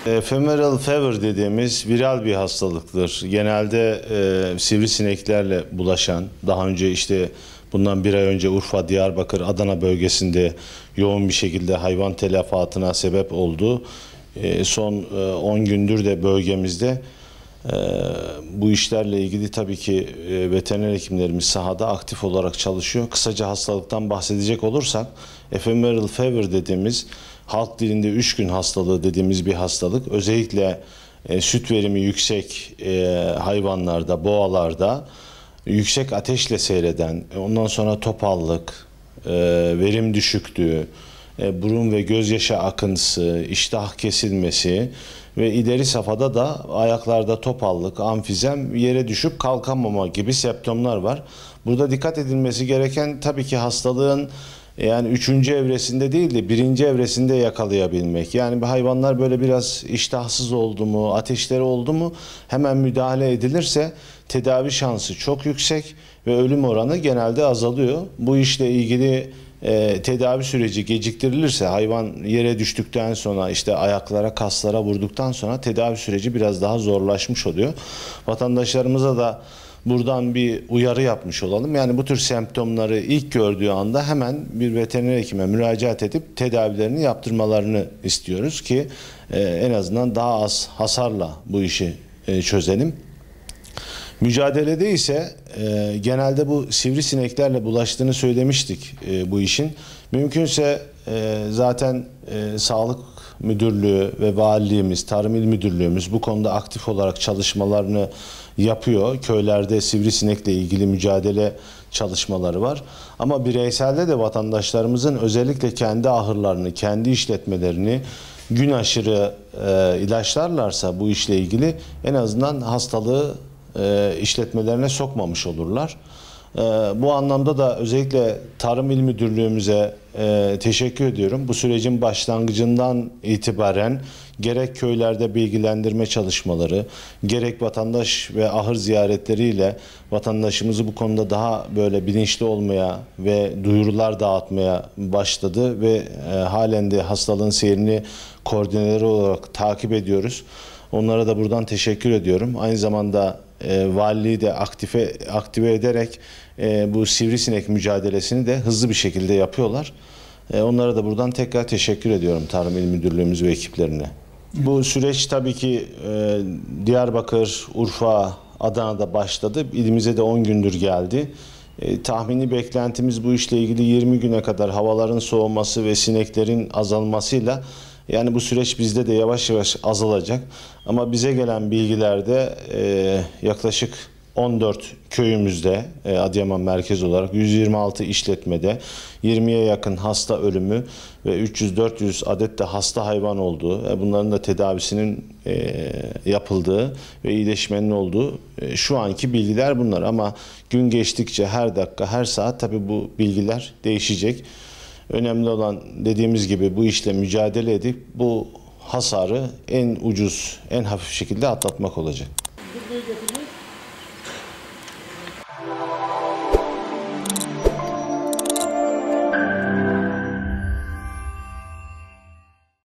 Ephemeral fever dediğimiz viral bir hastalıktır. Genelde sivrisineklerle bulaşan, daha önce işte bundan bir ay önce Urfa, Diyarbakır, Adana bölgesinde yoğun bir şekilde hayvan telefatına sebep oldu. Son 10 gündür de bölgemizde bu işlerle ilgili tabii ki veteriner hekimlerimiz sahada aktif olarak çalışıyor. Kısaca hastalıktan bahsedecek olursak, ephemeral fever dediğimiz halk dilinde 3 gün hastalığı dediğimiz bir hastalık. Özellikle süt verimi yüksek hayvanlarda, boğalarda yüksek ateşle seyreden, ondan sonra topallık, verim düşüklüğü, burun ve gözyaşı akıntısı, iştah kesilmesi ve ileri safhada da ayaklarda topallık, amfizem, yere düşüp kalkamama gibi semptomlar var. Burada dikkat edilmesi gereken tabii ki hastalığın yani 3. evresinde değil de 1. evresinde yakalayabilmek. Yani bu hayvanlar böyle biraz iştahsız oldu mu, ateşleri oldu mu hemen müdahale edilirse tedavi şansı çok yüksek ve ölüm oranı genelde azalıyor. Bu işle ilgili tedavi süreci geciktirilirse, hayvan yere düştükten sonra işte ayaklara, kaslara vurduktan sonra tedavi süreci biraz daha zorlaşmış oluyor. Vatandaşlarımıza da buradan bir uyarı yapmış olalım. Yani bu tür semptomları ilk gördüğü anda hemen bir veteriner hekime müracaat edip tedavilerini yaptırmalarını istiyoruz ki en azından daha az hasarla bu işi çözelim. Mücadelede ise genelde bu sivrisineklerle bulaştığını söylemiştik bu işin. Mümkünse zaten Sağlık Müdürlüğü ve Valiliğimiz, Tarım İl Müdürlüğümüz bu konuda aktif olarak çalışmalarını yapıyor. Köylerde sivrisinekle ilgili mücadele çalışmaları var. Ama bireyselde de vatandaşlarımızın özellikle kendi ahırlarını, kendi işletmelerini gün aşırı ilaçlarlarsa bu işle ilgili en azından hastalığı işletmelerine sokmamış olurlar. Bu anlamda da özellikle Tarım İl Müdürlüğümüze teşekkür ediyorum. Bu sürecin başlangıcından itibaren gerek köylerde bilgilendirme çalışmaları, gerek vatandaş ve ahır ziyaretleriyle vatandaşımızı bu konuda daha böyle bilinçli olmaya ve duyurular dağıtmaya başladı ve halen de hastalığın seyrini koordinatörü olarak takip ediyoruz. Onlara da buradan teşekkür ediyorum. Aynı zamanda valiliği de aktive ederek bu sivrisinek mücadelesini de hızlı bir şekilde yapıyorlar. Onlara da buradan tekrar teşekkür ediyorum Tarım İl Müdürlüğümüz ve ekiplerine. Bu süreç tabii ki Diyarbakır, Urfa, Adana'da başladı. İlimize de 10 gündür geldi. Tahmini beklentimiz bu işle ilgili 20 güne kadar havaların soğuması ve sineklerin azalmasıyla yani bu süreç bizde de yavaş yavaş azalacak. Ama bize gelen bilgilerde yaklaşık 14 köyümüzde Adıyaman merkez olarak 126 işletmede 20'ye yakın hasta ölümü ve 300-400 adet de hasta hayvan olduğu, bunların da tedavisinin yapıldığı ve iyileşmenin olduğu şu anki bilgiler bunlar. Ama gün geçtikçe her dakika, her saat tabii bu bilgiler değişecek. Önemli olan dediğimiz gibi bu işle mücadele edip bu hasarı en ucuz, en hafif şekilde atlatmak olacak.